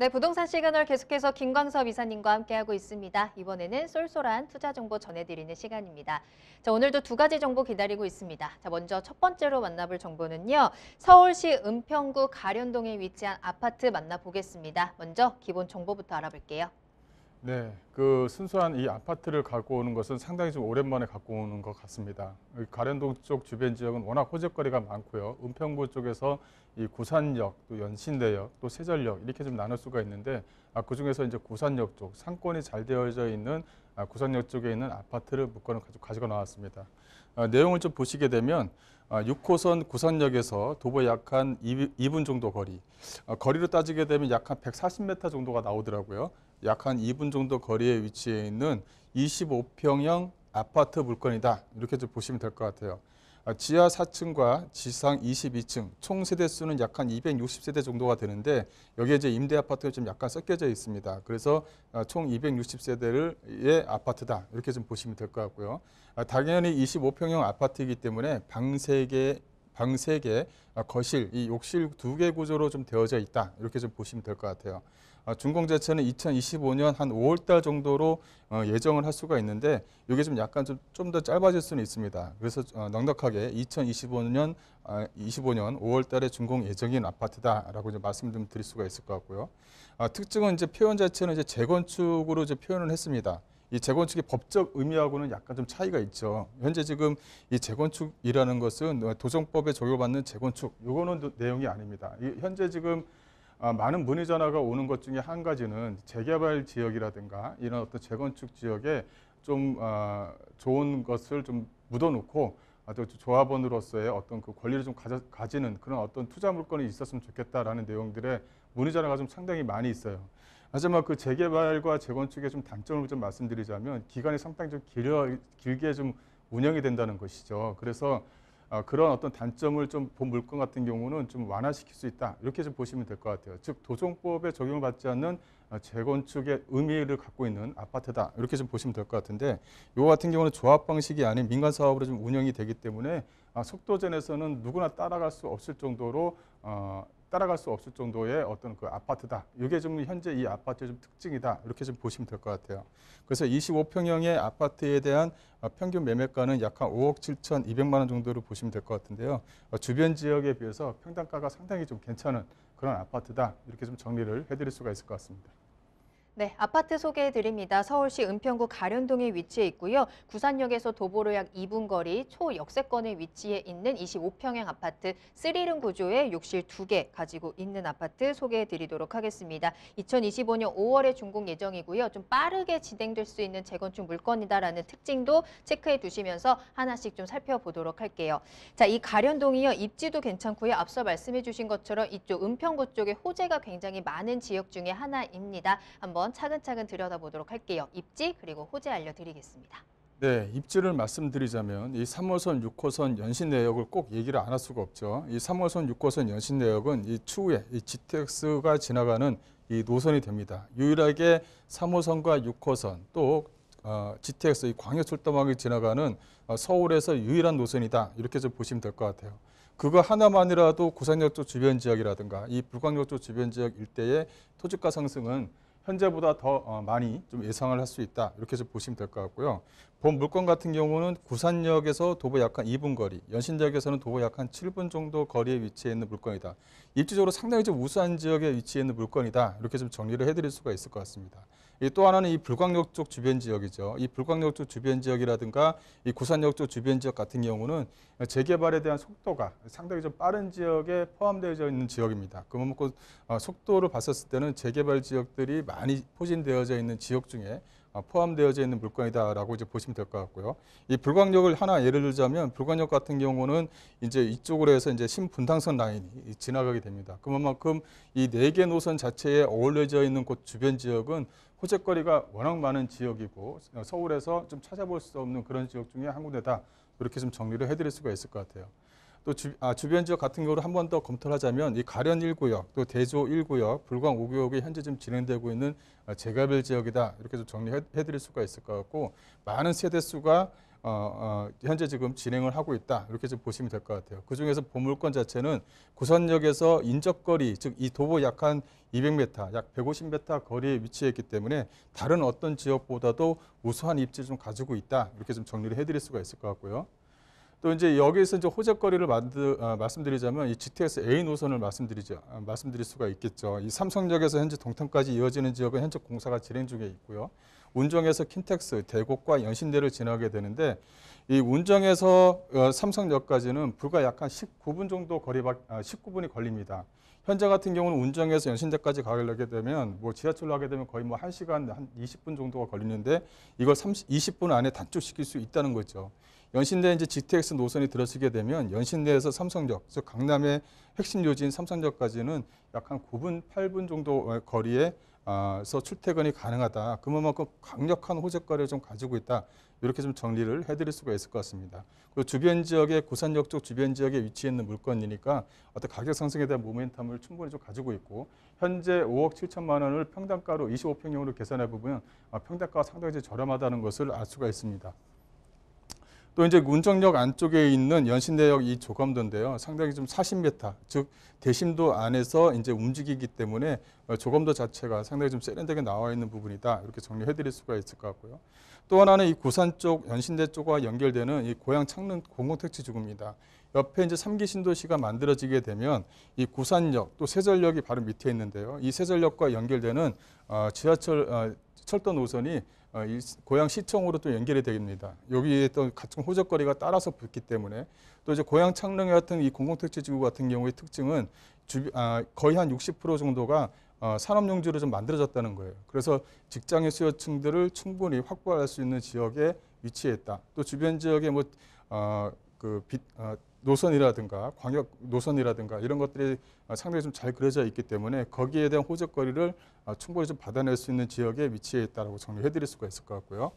네, 부동산 시그널 계속해서 김광섭 이사님과 함께하고 있습니다. 이번에는 쏠쏠한 투자 정보 전해드리는 시간입니다. 자, 오늘도 두 가지 정보 기다리고 있습니다. 자, 먼저 첫 번째로 만나볼 정보는요. 서울시 은평구 가련동에 위치한 아파트 만나보겠습니다. 먼저 기본 정보부터 알아볼게요. 네, 그 순수한 이 아파트를 갖고 오는 것은 상당히 좀 오랜만에 갖고 오는 것 같습니다. 가련동 쪽 주변 지역은 워낙 호재거리가 많고요. 은평구 쪽에서 이 구산역, 또 연신대역, 또 세전역 이렇게 좀 나눌 수가 있는데 그중에서 이제 구산역 쪽 상권이 잘 되어져 있는 구산역 쪽에 있는 아파트를 묶어는 가지고 나왔습니다. 내용을 좀 보시게 되면 6호선 구산역에서 도보 약 한 2분 정도 거리, 거리로 따지게 되면 약 한 140m 정도가 나오더라고요. 약 한 2분 정도 거리에 위치해 있는 25평형 아파트 물건이다. 이렇게 좀 보시면 될 것 같아요. 지하 4층과 지상 22층, 총 세대수는 약 한 260세대 정도가 되는데 여기에 이제 임대 아파트가 좀 약간 섞여져 있습니다. 그래서 총 260세대의 아파트다. 이렇게 좀 보시면 될 것 같고요. 당연히 25평형 아파트이기 때문에 방 3개, 거실, 이 욕실 2개 구조로 좀 되어져 있다. 이렇게 좀 보시면 될 것 같아요. 준공재체는 2025년 한 5월 달 정도로 예정을 할 수가 있는데 이게 좀 약간 좀 더 짧아질 수는 있습니다. 그래서 넉넉하게 2025년 5월 달에 준공 예정인 아파트다라고 이제 말씀 좀 드릴 수가 있을 것 같고요. 특징은 이제 표현 자체는 이제 재건축으로 이제 표현을 했습니다. 이 재건축의 법적 의미하고는 약간 좀 차이가 있죠. 현재 지금 이 재건축이라는 것은 도정법에 적용받는 재건축, 요거는 내용이 아닙니다. 현재 지금 많은 문의 전화가 오는 것 중에 한 가지는 재개발 지역이라든가 이런 어떤 재건축 지역에 좀 좋은 것을 좀 묻어놓고 또 조합원으로서의 어떤 그 권리를 좀 가지는 그런 어떤 투자 물건이 있었으면 좋겠다라는 내용들의 문의 전화가 좀 상당히 많이 있어요. 하지만 그 재개발과 재건축의 좀 단점을 좀 말씀드리자면 기간이 상당히 좀 길게 좀 운영이 된다는 것이죠. 그래서 그런 어떤 단점을 좀 본 물건 같은 경우는 좀 완화시킬 수 있다. 이렇게 좀 보시면 될 것 같아요. 즉 도정법에 적용을 받지 않는 재건축의 의미를 갖고 있는 아파트다. 이렇게 좀 보시면 될 것 같은데 이거 같은 경우는 조합 방식이 아닌 민간 사업으로 좀 운영이 되기 때문에 속도전에서는 누구나 따라갈 수 없을 정도의 어떤 그 아파트다. 이게 좀 현재 이 아파트의 좀 특징이다. 이렇게 좀 보시면 될 것 같아요. 그래서 25평형의 아파트에 대한 평균 매매가는 약 한 5억 7,200만 원 정도로 보시면 될 것 같은데요. 주변 지역에 비해서 평당가가 상당히 좀 괜찮은 그런 아파트다. 이렇게 좀 정리를 해드릴 수가 있을 것 같습니다. 네, 아파트 소개해드립니다. 서울시 은평구 가련동에 위치해 있고요. 구산역에서 도보로 약 2분 거리 초역세권에 위치해 있는 25평형 아파트 3룸 구조의 욕실 2개 가지고 있는 아파트 소개해드리도록 하겠습니다. 2025년 5월에 준공 예정이고요. 좀 빠르게 진행될 수 있는 재건축 물건이다라는 특징도 체크해 두시면서 하나씩 좀 살펴보도록 할게요. 자, 이 가련동이요. 입지도 괜찮고요. 앞서 말씀해 주신 것처럼 이쪽 은평구 쪽에 호재가 굉장히 많은 지역 중에 하나입니다. 한번 차근차근 들여다보도록 할게요. 입지 그리고 호재 알려드리겠습니다. 네, 입지를 말씀드리자면 이 3호선, 6호선 연신내역을 꼭 얘기를 안 할 수가 없죠. 이 3호선, 6호선 연신내역은 이 추후에 이 GTX가 지나가는 이 노선이 됩니다. 유일하게 3호선과 6호선 또 GTX 이 광역철도망이 지나가는 서울에서 유일한 노선이다. 이렇게 좀 보시면 될 것 같아요. 그거 하나만이라도 구산역 쪽 주변 지역이라든가 이 불광역 쪽 주변 지역 일대의 토지가 상승은 현재보다 더 많이 좀 예상을 할 수 있다. 이렇게 좀 보시면 될 것 같고요. 본 물건 같은 경우는 구산역에서 도보 약 한 2분 거리, 연신역에서는 도보 약 한 7분 정도 거리에 위치해 있는 물건이다. 입지적으로 상당히 좀 우수한 지역에 위치해 있는 물건이다. 이렇게 좀 정리를 해드릴 수가 있을 것 같습니다. 또 하나는 이 불광역 쪽 주변 지역이죠. 이 불광역 쪽 주변 지역이라든가 이 구산역 쪽 주변 지역 같은 경우는 재개발에 대한 속도가 상당히 좀 빠른 지역에 포함되어 있는 지역입니다. 그만큼 속도를 봤었을 때는 재개발 지역들이 많이 포진되어져 있는 지역 중에 포함되어져 있는 물건이다라고 이제 보시면 될 것 같고요. 이 불광역을 하나 예를 들자면 불광역 같은 경우는 이제 이쪽으로 해서 이제 신분당선 라인이 지나가게 됩니다. 그만큼 이 4개 노선 자체에 어울려져 있는 곳 주변 지역은 호재거리가 워낙 많은 지역이고 서울에서 좀 찾아볼 수 없는 그런 지역 중에 한 군데다 이렇게 좀 정리를 해드릴 수가 있을 것 같아요. 또 주변 지역 같은 경우를 한 번 더 검토를 하자면 이 가련 1구역, 또 대조 1구역, 불광 5구역이 현재 지금 진행되고 있는 재개발 지역이다. 이렇게 좀 정리해드릴 수가 있을 것 같고 많은 세대수가 현재 지금 진행을 하고 있다. 이렇게 좀 보시면 될 것 같아요. 그중에서 보물권 자체는 구산역에서 인접거리, 즉 이 도보 약 한 200m, 약 150m 거리에 위치해 있기 때문에 다른 어떤 지역보다도 우수한 입지를 좀 가지고 있다. 이렇게 좀 정리를 해드릴 수가 있을 것 같고요. 또 이제 여기에서 이제 호재거리를 말씀드리자면 이 GTX A 노선을 말씀드릴 수가 있겠죠. 이 삼성역에서 현재 동탄까지 이어지는 지역은 현재 공사가 진행 중에 있고요. 운정에서 킨텍스, 대곡과 연신대를 지나게 되는데 이 운정에서 삼성역까지는 불과 약 한 19분 정도 19분이 걸립니다. 현재 같은 경우는 운정에서 연신대까지 가게 되면 뭐 지하철로 하게 되면 거의 뭐 1시간 한 20분 정도가 걸리는데 이걸 20분 안에 단축시킬 수 있다는 거죠. 연신대 이제 GTX 노선이 들어서게 되면 연신대에서 삼성역, 즉 강남의 핵심 요지인 삼성역까지는 약 한 9분, 8분 정도 거리에서 출퇴근이 가능하다. 그만큼 강력한 호재거리를 좀 가지고 있다. 이렇게 좀 정리를 해드릴 수가 있을 것 같습니다. 그리고 주변 지역의 구산역 쪽 주변 지역에 위치해 있는 물건이니까 어떤 가격 상승에 대한 모멘텀을 충분히 좀 가지고 있고 현재 5억 7천만 원을 평당가로 25평형으로 계산해 보면 평당가가 상당히 저렴하다는 것을 알 수가 있습니다. 또 이제 운정역 안쪽에 있는 연신대역 이 조감도인데요. 상당히 좀 40m, 즉 대심도 안에서 이제 움직이기 때문에 조감도 자체가 상당히 좀 세련되게 나와 있는 부분이다. 이렇게 정리해 드릴 수가 있을 것 같고요. 또 하나는 이 구산 쪽, 연신대 쪽과 연결되는 이 고양 창릉 공공택지지구입니다. 옆에 이제 3기 신도시가 만들어지게 되면 이 구산역 또 세전역이 바로 밑에 있는데요. 이 세전역과 연결되는 지하철 철도 노선이 이 고양 시청으로 또 연결이 됩니다. 여기에 또 같은 호적거리가 따라서 붙기 때문에 또 이제 고양 창릉 같은 이 공공택지지구 같은 경우의 특징은 거의 한 60% 정도가 산업용지로 좀 만들어졌다는 거예요. 그래서 직장의 수요층들을 충분히 확보할 수 있는 지역에 위치해 있다. 또 주변 지역에 뭐 노선이라든가 광역 노선이라든가 이런 것들이 상당히 좀 잘 그려져 있기 때문에 거기에 대한 호적거리를 충분히 좀 받아낼 수 있는 지역에 위치해 있다라고 정리해 드릴 수가 있을 것 같고요.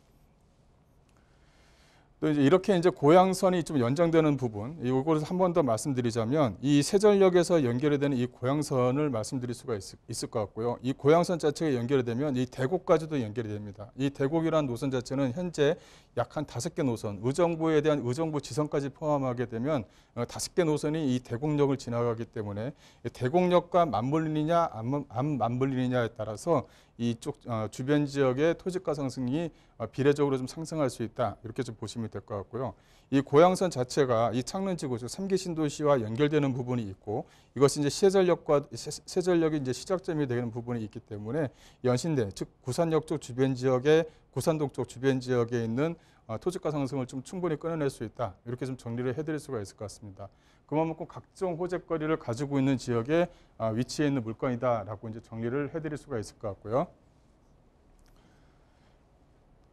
또 이제 이렇게 이제 고양선이 좀 연장되는 부분, 이것을 한 번 더 말씀드리자면 이 세전역에서 연결이 되는 이 고양선을 말씀드릴 수가 있을 것 같고요. 이 고양선 자체가 연결이 되면 이 대곡까지도 연결이 됩니다. 이 대곡이라는 노선 자체는 현재 약 한 5개 노선, 의정부에 대한 의정부 지선까지 포함하게 되면 5개 노선이 이 대곡역을 지나가기 때문에 대곡역과 맞물리느냐 안 맞물리느냐에 따라서 이쪽 주변 지역의 토지가 상승이 비례적으로 좀 상승할 수 있다. 이렇게 좀 보시면 될 것 같고요. 이 고양선 자체가 이 창릉지구, 즉 3기 신도시와 연결되는 부분이 있고 이것이 이제 세전역이 이제 시작점이 되는 부분이 있기 때문에 연신대, 즉 구산역 쪽 주변 지역의 구산동 쪽 주변 지역에 있는 토지가 상승을 좀 충분히 끌어낼 수 있다. 이렇게 좀 정리를 해드릴 수가 있을 것 같습니다. 그만큼 각종 호재거리를 가지고 있는 지역에 위치해 있는 물건이다라고 이제 정리를 해드릴 수가 있을 것 같고요.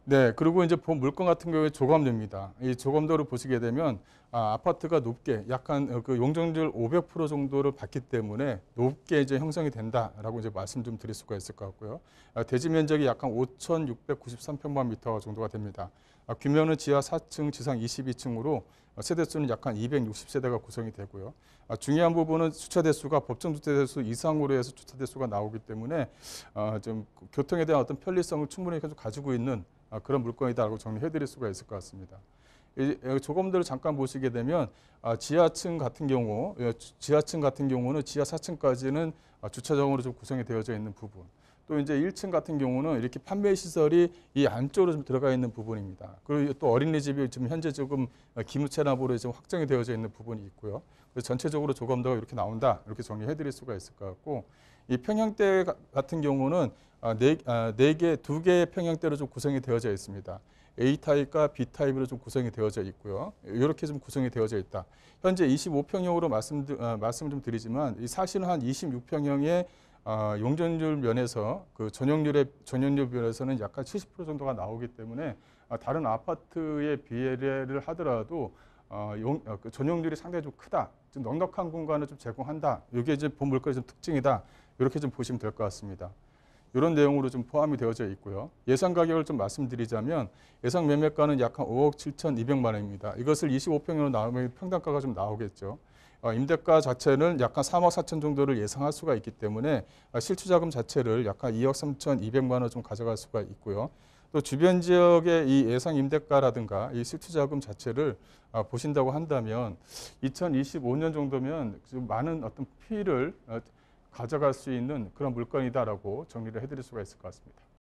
네, 그리고 이제 본 물건 같은 경우에 조감도입니다. 이 조감도를 보시게 되면 아파트가 높게 약간 그 용적률 500% 정도를 받기 때문에 높게 이제 형성이 된다라고 이제 말씀 좀 드릴 수가 있을 것 같고요. 대지 면적이 약간 5,693평방미터 정도가 됩니다. 규모는 지하 4층, 지상 22층으로 세대 수는 약간 260세대가 구성이 되고요. 중요한 부분은 주차 대수가 법정 주차 대수 이상으로 해서 주차 대수가 나오기 때문에 좀 교통에 대한 어떤 편리성을 충분히 가지고 있는 그런 물건이다라고 정리해 드릴 수가 있을 것 같습니다. 조감도를 잠깐 보시게 되면 지하층 같은 경우는 지하 4층까지는 주차장으로 좀 구성이 되어져 있는 부분. 또 이제 1층 같은 경우는 이렇게 판매 시설이 이 안쪽으로 좀 들어가 있는 부분입니다. 그리고 또 어린이집이 지금 현재 조금 기무체납으로 좀 확정이 되어져 있는 부분이 있고요. 그래서 전체적으로 조감도가 이렇게 나온다. 이렇게 정리해 드릴 수가 있을 것 같고 이 평형대 같은 경우는 2개의 평형대로 좀 구성이 되어져 있습니다. A타입과 B타입으로 좀 구성이 되어져 있고요. 이렇게 좀 구성이 되어져 있다. 현재 25평형으로 말씀을 좀 드리지만 사실은 한 26평형의 용적률 면에서 그 전용률 면에서는 약간 70% 정도가 나오기 때문에 다른 아파트에 비례를 하더라도 그 전용률이 상당히 좀 크다. 좀 넉넉한 공간을 좀 제공한다. 이게 이제 본 물건의 좀 특징이다. 이렇게 좀 보시면 될 것 같습니다. 이런 내용으로 좀 포함이 되어져 있고요. 예상 가격을 좀 말씀드리자면 예상 매매가는 약 한 5억 7,200만 원입니다. 이것을 25평으로 나오면 평당가가 좀 나오겠죠. 임대가 자체는 약 한 3억 4천 정도를 예상할 수가 있기 때문에 실투자금 자체를 약 한 2억 3,200만 원 좀 가져갈 수가 있고요. 또 주변 지역의 이 예상 임대가라든가 이 실투자금 자체를 보신다고 한다면 2025년 정도면 좀 많은 어떤 피를 가져갈 수 있는 그런 물건이다라고 정리를 해드릴 수가 있을 것 같습니다.